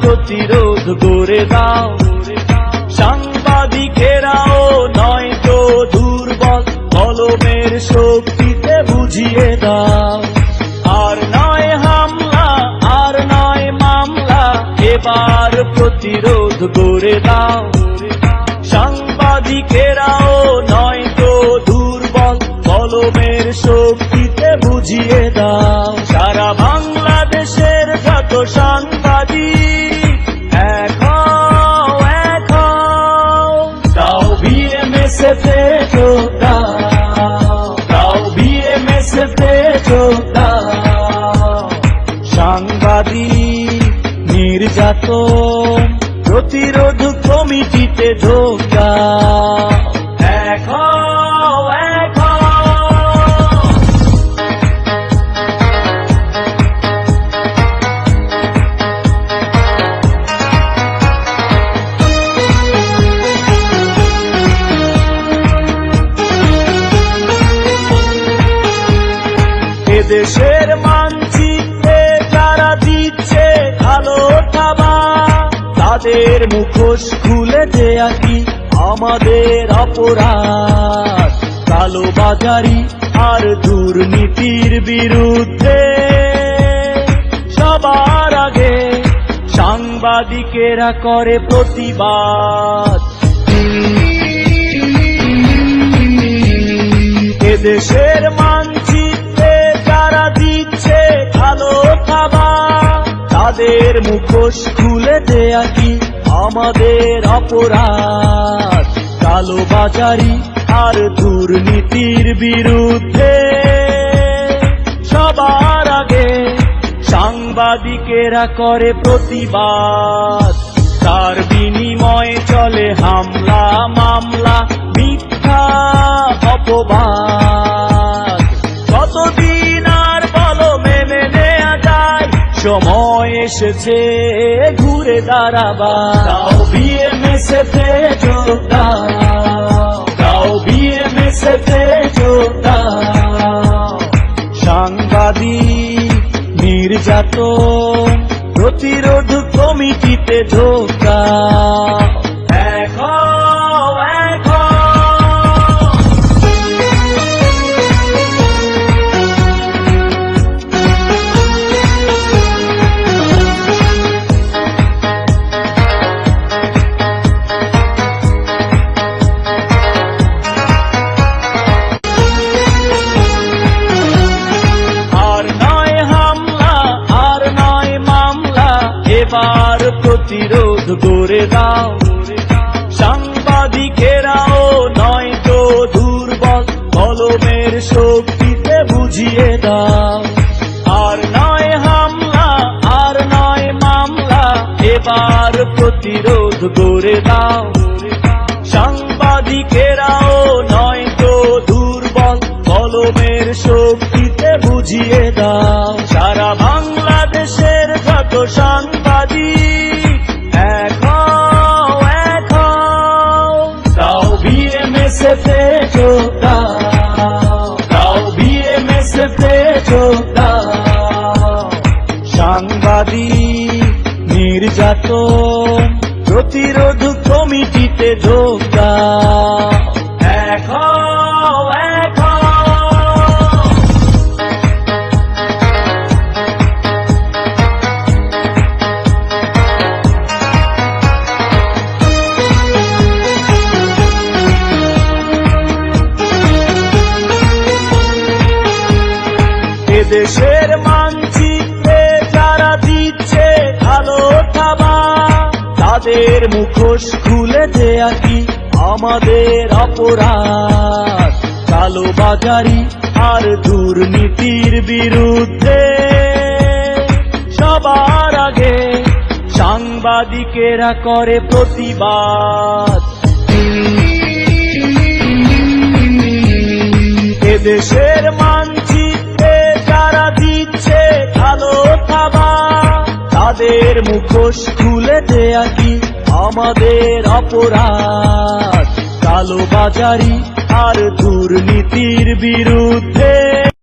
প্রতিরোধ গড়ে দাও। সাংবাদিকেরাও নয় তো দুর্বল, কলমের শক্তিতে বুঝিয়ে দাও। আর নয় হামলা, আর নয় মামলা, এবার প্রতিরোধ গড়ে দাও। সাংবাদিকেরাও নয় তো দুর্বল, কলমের শক্তিতে বুঝিয়ে দাও। সারা বাংলাদেশের যত সাংবাদিক এক হও, এক হও, দাও বিএমএসএফে যোগ দাও, দাও বিএমএসএফে যোগ দাও। সাংবাদিক নির্যাতন প্রতিরোধ কমিটিতে যোগ দাও। এক হও, এক হও। এদেশের মানচিত্রে যারা দিচ্ছে কালো থাবা, তাদের মুখোশ খুলে দেয়া কি আমাদের অপরাধ? কালোবাজারি আর দুর্নীতির বিরুদ্ধে সবার আগে সাংবাদিকেরা করে প্রতিবাদ। এদেশের মানচিত্রে যারা দিচ্ছে কালো থাবা, তাদের মুখোশ খুলে দেয়া কি আমাদের অপরাধ? কালোবাজারি আর দুর্নীতির বিরুদ্ধে সবার আগে সাংবাদিকেরা করে প্রতিবাদ। তার বিনিময়ে চলে হামলা, মামলা, মিথ্যা অপবাদ। কতদিন আর বলো মেনে নেয়া যায়? সময় এসেছে ঘুরে দাঁড়াবার। দাও বিএমএসএফে যোগ দাও, দাও বিএমএসএফে যোগ দাও। সাংবাদিক নির্যাতন প্রতিরোধ কমিটিতে যোগ দাও। এক হও, এক হও। এবার প্রতিরোধ গড়ে দাও। সাংবাদিকেরাও নয় তো দুর্বল, কলমের শক্তিতে বুঝিয়ে দাও। আর নয় হামলা, আর নয় মামলা, এবার প্রতিরোধ গড়ে দাও। সাংবাদিকেরাও নয় তো দুর্বল, কলমের শক্তিতে বুঝিয়ে দাও। সারা বাংলাদেশের যত সাংবাদিক এক হও, এক হও, দাও বিএমএসএফে যোগ দাও, দাও বিএমএসএফে যোগ দাও। সাংবাদিক নির্যাতন প্রতিরোধ কমিটিতে যোগ দাও। এক হও, এক হও। দেশের মানচিত্রে যারা দিচ্ছে কালো থাবা, তাদের মুখোশ খুলে দেয়া কি আমাদের অপরাধ? কালোবাজারি আর দুর্নীতির বিরুদ্ধে সবার আগে সাংবাদিকেরা করে প্রতিবাদ। এদেশের মানচিত্রে যারা দিচ্ছে কালো থাবা, তাদের মুখোশ খুলে দেয়া কি আমাদের অপরাধ? কালোবাজারি আর দুর্নীতির বিরুদ্ধে